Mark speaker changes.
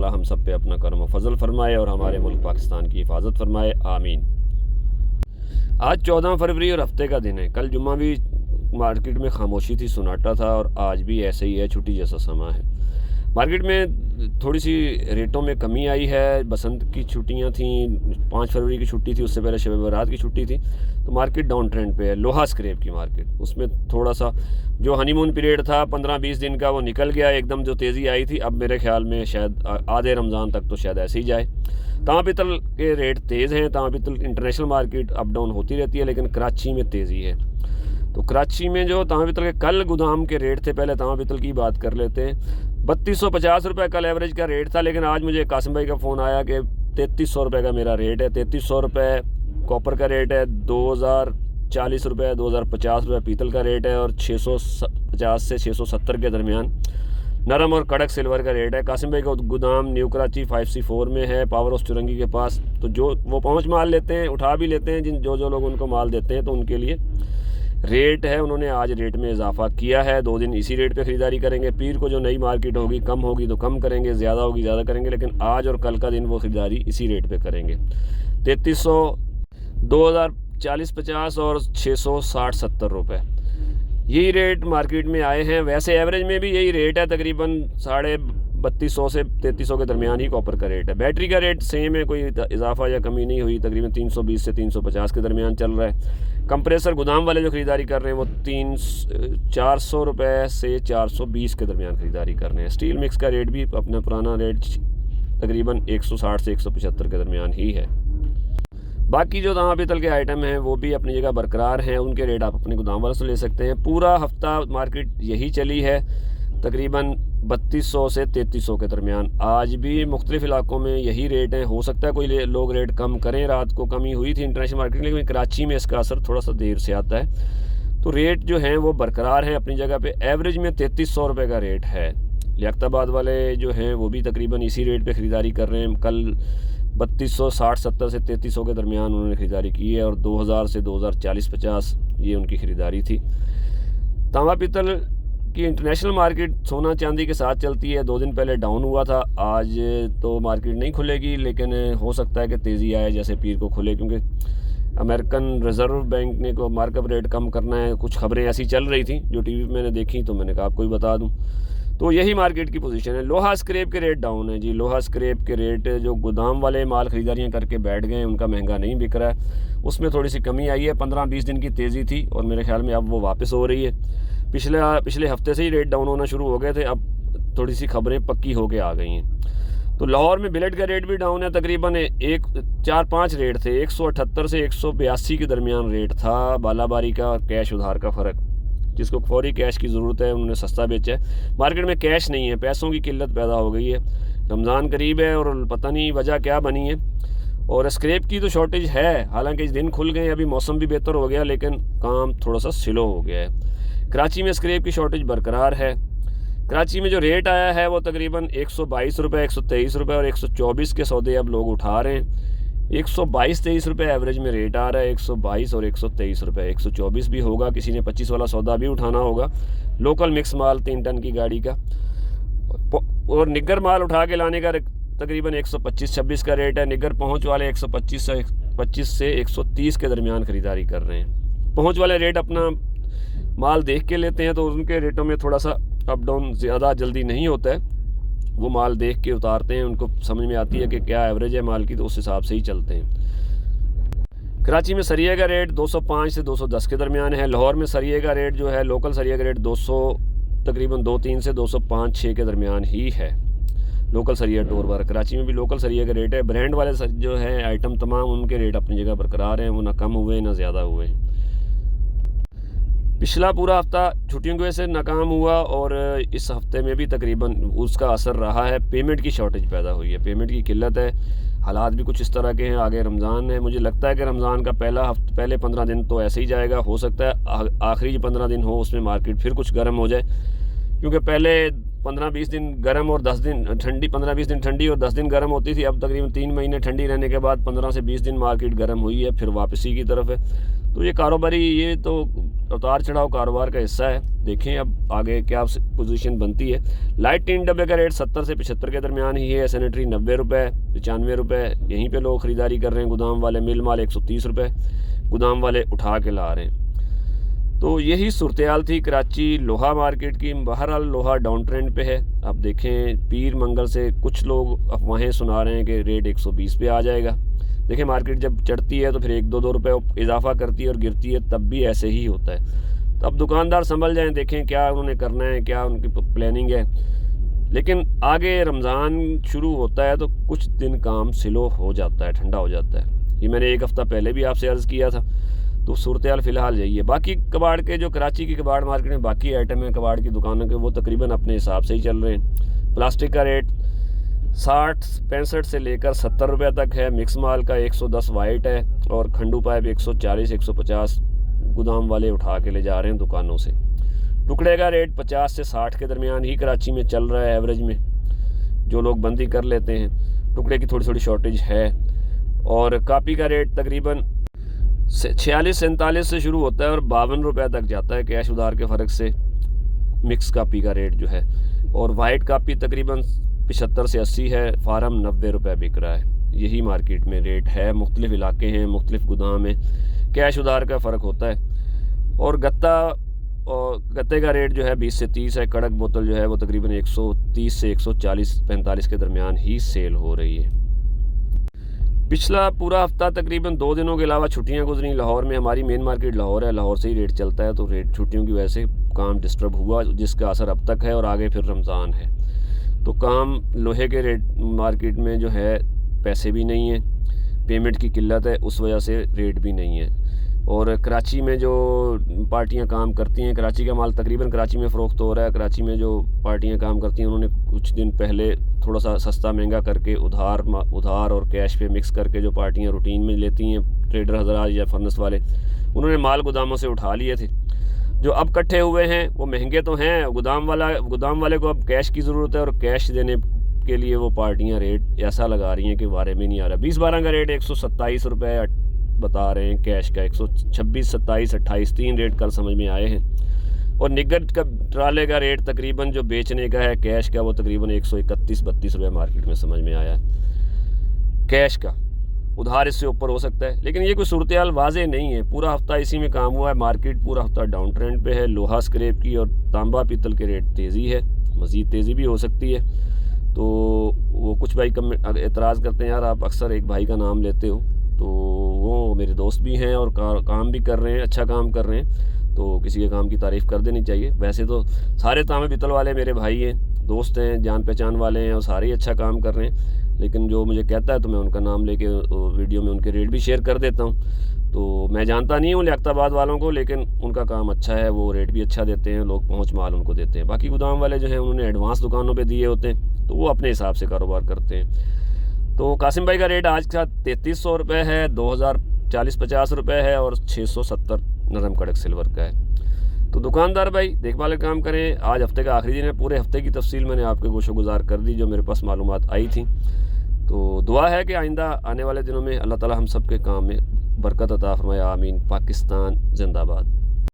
Speaker 1: ताला हम सब पे अपना करम व फजल फरमाए और हमारे मुल्क पाकिस्तान की हिफाजत फरमाए, आमीन। आज 14 फरवरी और हफ्ते का दिन है। कल जुम्मा भी मार्केट में खामोशी थी, सन्नाटा था, और आज भी ऐसे ही है, छुट्टी जैसा समा है। मार्केट में थोड़ी सी रेटों में कमी आई है। बसंत की छुट्टियां थी, 5 फरवरी की छुट्टी थी, उससे पहले शब बारात की छुट्टी थी, तो मार्केट डाउन ट्रेंड पे है। लोहा स्क्रैप की मार्केट, उसमें थोड़ा सा जो हनीमून पीरियड था 15-20 दिन का, वो निकल गया। एकदम जो तेज़ी आई थी, अब मेरे ख्याल में शायद आधे रमज़ान तक तो शायद ऐसे ही जाए। तांबा पित्तल के रेट तेज़ हैं। तांबा पित्तल इंटरनेशनल मार्केट अप डाउन होती रहती है, लेकिन कराची में तेज़ी है। तो कराची में जो तांबा पित्तल के कल गोदाम के रेट थे, पहले तांबा पित्तल की बात कर लेते हैं। 3250 रुपये कल एवरेज का रेट था, लेकिन आज मुझे कासिम भाई का फ़ोन आया कि 3300 रुपये का मेरा रेट है। 3300 रुपये कॉपर का रेट है, 2040 रुपये 2050 रुपये पीतल का रेट है, और 650 से 670 के दरमियान नरम और कड़क सिल्वर का रेट है। कासिम भाई का गोदाम न्यू कराची 5C4 में है, पावर हाउस चुरंगी के पास। तो जो वो पहुँच माल लेते हैं, उठा भी लेते हैं, जो लोग उनको माल देते हैं, तो उनके लिए रेट है। उन्होंने आज रेट में इजाफा किया है। 2 दिन इसी रेट पे ख़रीदारी करेंगे। पीर को जो नई मार्केट होगी, कम होगी तो कम करेंगे, ज़्यादा होगी ज़्यादा करेंगे, लेकिन आज और कल का दिन वो ख़रीदारी इसी रेट पे करेंगे। 3300, 2040-50 और 660-70 रुपये, यही रेट मार्केट में आए हैं। वैसे एवरेज में भी यही रेट है, तकरीबन 3250 से 3300 के दरमियान ही कॉपर का रेट है। बैटरी का रेट सेम है, कोई इजाफा या कमी नहीं हुई, तकरीबन 320 से 350 के दरमियान चल रहा है। कंप्रेसर गोदाम वाले जो ख़रीदारी कर रहे हैं, वो 400 रुपये से 420 के दरमियान ख़रीदारी कर रहे हैं। स्टील मिक्स का रेट भी अपना पुराना रेट तकरीबन 160 से 175 के दरमियान ही है। बाकी जो तांबा पित्तल के आइटम हैं वो भी अपनी जगह बरकरार हैं, उनके रेट आप अपने गोदाम वालों से ले सकते हैं। पूरा हफ्ता मार्केट यही चली है, तकरीबन 3200 से 3300 के दरमियान। आज भी मुख्तलिफ इलाकों में यही रेट हैं। हो सकता है कोई लोग रेट कम करें, रात को कमी हुई थी इंटरनेशनल मार्केट में, लेकिन कराची में इसका असर थोड़ा सा देर से आता है। तो रेट जो हैं वो बरकरार हैं अपनी जगह पे। एवरेज में 3300 रुपये का रेट है। लियाकताबाद वाले जो हैं वो भी तकरीबन इसी रेट पे ख़रीदारी कर रहे हैं। कल 3260-70 से 3300 के दरमियान उन्होंने ख़रीदारी की है, और 2000 से 2040-50 ये उनकी ख़रीदारी थी। तांबा पित्तल की इंटरनेशनल मार्केट सोना चांदी के साथ चलती है। 2 दिन पहले डाउन हुआ था, आज तो मार्केट नहीं खुलेगी, लेकिन हो सकता है कि तेज़ी आए जैसे पीर को खुले, क्योंकि अमेरिकन रिज़र्व बैंक ने को मार्कअप रेट कम करना है। कुछ खबरें ऐसी चल रही थी जो टीवी पे मैंने देखी, तो मैंने कहा आपको ही बता दूं। तो यही मार्केट की पोजीशन है। लोहा स्क्रैप के रेट डाउन है जी। लोहा स्क्रैप के रेट जो गोदाम वाले माल ख़रीदारियाँ करके बैठ गए हैं, उनका महंगा नहीं बिक रहा है, उसमें थोड़ी सी कमी आई है। 15-20 दिन की तेज़ी थी, और मेरे ख्याल में अब वो वापस हो रही है। पिछले हफ्ते से ही रेट डाउन होना शुरू हो गए थे, अब थोड़ी सी खबरें पक्की होके आ गई हैं। तो लाहौर में बिलेट का रेट भी डाउन है। तकरीबन 4-5 रेट थे, 178 से 182 के दरमियान रेट था। बालाबारी का और कैश उधार का फ़र्क, जिसको फौरी कैश की ज़रूरत है उन्होंने सस्ता बेचा है। मार्केट में कैश नहीं है, पैसों की किल्लत पैदा हो गई है। रमज़ान करीब है और पता नहीं वजह क्या बनी है। और स्क्रैप की तो शॉर्टेज है, हालांकि दिन खुल गए, अभी मौसम भी बेहतर हो गया, लेकिन काम थोड़ा सा स्लो हो गया है। कराची में स्क्रैप की शॉर्टेज बरकरार है। कराची में जो रेट आया है वो तकरीबन 122 रुपये, 123 रुपये और 124 के सौदे अब लोग उठा रहे हैं। 122-23 रुपये एवरेज में रेट आ रहा है। 122 और 123 रुपये, 124 भी होगा, किसी ने 25 वाला सौदा भी उठाना होगा। लोकल मिक्स माल 3 टन की गाड़ी का, और निगर माल उठा के लाने का तकरीबन 125-26 का रेट है। निगर पहुंच वाले 125 से 130 के दरमियान ख़रीदारी कर रहे हैं। पहुंच वाले रेट अपना माल देख के लेते हैं, तो उनके रेटों में थोड़ा सा अप डाउन ज़्यादा जल्दी नहीं होता है। वो माल देख के उतारते हैं, उनको समझ में आती है कि क्या एवरेज है माल की, तो उस हिसाब से ही चलते हैं। कराची में सरिये का रेट 205 से 210 के दरमियान है। लाहौर में सरिये का रेट जो है, लोकल सरिये का रेट 200 तकरीबन 23 से 205-6 के दरमियान ही है। लोकल सरिया टोर बार। कराची में भी लोकल सरिया का रेट है। ब्रांड वाले जो है आइटम तमाम, उनके रेट अपनी जगह बरकरार हैं, वो ना कम हुए ना ज़्यादा हुए। पिछला पूरा हफ्ता छुट्टियों की वजह से नाकाम हुआ, और इस हफ्ते में भी तकरीबन उसका असर रहा है। पेमेंट की शॉर्टेज पैदा हुई है, पेमेंट की किल्लत है। हालात भी कुछ इस तरह के हैं। आगे रमज़ान है, मुझे लगता है कि रमज़ान का पहले 15 दिन तो ऐसे ही जाएगा। हो सकता है आखिरी जो 15 दिन हो उसमें मार्केट फिर कुछ गर्म हो जाए, क्योंकि पहले 15-20 दिन गर्म और 10 दिन ठंडी, 15-20 दिन ठंडी और 10 दिन गर्म होती थी। अब तकरीबन 3 महीने ठंडी रहने के बाद 15 से 20 दिन मार्केट गर्म हुई है, फिर वापसी की तरफ है। तो ये कारोबारी, ये तो उतार चढ़ाव कारोबार का हिस्सा है। देखें अब आगे क्या पोजीशन बनती है। लाइट टीन डब्बे का रेट 70 से 75 के दरमियान ही है। सैनिटरी 90 रुपये, 95 रुपये, यहीं पे लोग ख़रीदारी कर रहे हैं। गोदाम वाले मिल माल 130 रुपये गोदाम वाले उठा के ला रहे हैं। तो यही सूरत हाल थी कराची लोहा मार्केट की। बहरहाल लोहा डाउन ट्रेंड पे है। अब देखें पीर मंगल से कुछ लोग अफवाहें सुना रहे हैं कि रेट 120 पे आ जाएगा। देखिए मार्केट जब चढ़ती है तो फिर 1-2 रुपये इजाफा करती है और गिरती है, तब भी ऐसे ही होता है। तो अब दुकानदार संभल जाएं, देखें क्या उन्होंने करना है, क्या उनकी प्लानिंग है। लेकिन आगे रमज़ान शुरू होता है तो कुछ दिन काम स्लो हो जाता है, ठंडा हो जाता है। ये मैंने एक हफ़्ता पहले भी आपसे अर्ज़ किया था। तो सूरत हाल फ़िलहाल यही है। बाकी कबाड़ के जो कराची की कबाड़ मार्केट में बाकी आइटम है कबाड़ की दुकानों के, वो तकरीबन अपने हिसाब से ही चल रहे हैं। प्लास्टिक का रेट 60-65 से लेकर 70 रुपये तक है। मिक्स माल का 110 वाइट है और खंडू पाइप 140-150 गोदाम वाले उठा के ले जा रहे हैं दुकानों से। टुकड़े का रेट 50 से 60 के दरमियान ही कराची में चल रहा है एवरेज में। जो लोग बंदी कर लेते हैं, टुकड़े की थोड़ी थोड़ी शॉर्टेज है। और कापी का रेट तकरीबन 46-47 से शुरू होता है और 52 रुपये तक जाता है कैश उधार के फ़र्क से। मिक्स कापी का रेट जो है, और वाइट कापी तकरीबन 75 से 80 है। फार्म 90 रुपये बिक रहा है। यही मार्केट में रेट है। मुख्तलिफ इलाके हैं, मुख्तलिफ गोदाम है, कैश उधार का फ़र्क होता है। और गत्ते का रेट जो है 20 से 30 है। कड़क बोतल जो है वो तकरीबन 130 से 140-45 के दरमियान ही सेल हो रही है। पिछला पूरा हफ्ता तकरीबन 2 दिनों के अलावा छुट्टियां गुजरी लाहौर में। हमारी मेन मार्केट लाहौर है, लाहौर से ही रेट चलता है, तो रेट छुट्टियों की वजह से काम डिस्टर्ब हुआ, जिसका असर अब तक है। और आगे फिर रमज़ान है तो काम लोहे के रेट मार्केट में जो है पैसे भी नहीं है, पेमेंट की किल्लत है, उस वजह से रेट भी नहीं है। और कराची में जो पार्टियां काम करती हैं, कराची का माल तकरीबन कराची में फ़रोख्त हो रहा है। कराची में जो पार्टियां काम करती हैं उन्होंने कुछ दिन पहले थोड़ा सा सस्ता महंगा करके उधार और कैश पे मिक्स करके जो पार्टियां रूटीन में लेती हैं ट्रेडर हज़रात या फर्नेस वाले, उन्होंने माल गोदामों से उठा लिए थे। जो अब इकट्ठे हुए हैं वो महंगे तो हैं, गोदाम वाले को अब कैश की ज़रूरत है और कैश देने के लिए वो पार्टियाँ रेट ऐसा लगा रही हैं कि बारे में नहीं आ रहा। 20-12 का रेट 127 रुपये बता रहे हैं कैश का, 126, 27, 28 3 रेट कल समझ में आए हैं। और निगट का ट्राले का रेट तकरीबन जो बेचने का है कैश का वो तकरीबन 131-32 रुपये मार्केट में समझ में आया है कैश का। उधार इससे ऊपर हो सकता है, लेकिन ये कोई सूरत हाल वाज़े नहीं है। पूरा हफ्ता इसी में काम हुआ है। मार्केट पूरा हफ्ता डाउन ट्रेंड पे है। लोहा स्क्रैप की और तांबा पीतल के रेट तेज़ी है, मज़ीद तेज़ी भी हो सकती है। तो वो कुछ भाई एतराज़ करते हैं, यार आप अक्सर एक भाई का नाम लेते हो, तो वो मेरे दोस्त भी हैं और काम भी कर रहे हैं, अच्छा काम कर रहे हैं, तो किसी के काम की तारीफ़ कर देनी चाहिए। वैसे तो सारे तांबे पीतल वाले मेरे भाई हैं, दोस्त हैं, जान पहचान वाले हैं और सारे ही अच्छा काम कर रहे हैं। लेकिन जो मुझे कहता है तो मैं उनका नाम लेके वीडियो में उनके रेट भी शेयर कर देता हूँ। तो मैं जानता नहीं हूँ लियाकताबाद वालों को, लेकिन उनका काम अच्छा है, वो रेट भी अच्छा देते हैं, लोग पहुँच माल उनको देते हैं। बाकी गोदाम वाले जो हैं उन्होंने एडवांस दुकानों पे दिए होते हैं, तो वो अपने हिसाब से कारोबार करते हैं। तो कासिम भाई का रेट आज का 3300 रुपये है, 2040-50 रुपये है और 670 नरम कड़क सिल्वर का है। तो दुकानदार भाई देखभाल का काम करें। आज हफ्ते का आखिरी दिन है, पूरे हफ्ते की तफसील मैंने आपके गोशोगुजार कर दी जो मेरे पास मालूमात आई थी। तो दुआ है कि आइंदा आने वाले दिनों में अल्लाह ताला हम सब के काम में बरकत अता फरमाए। आमीन। पाकिस्तान जिंदाबाद।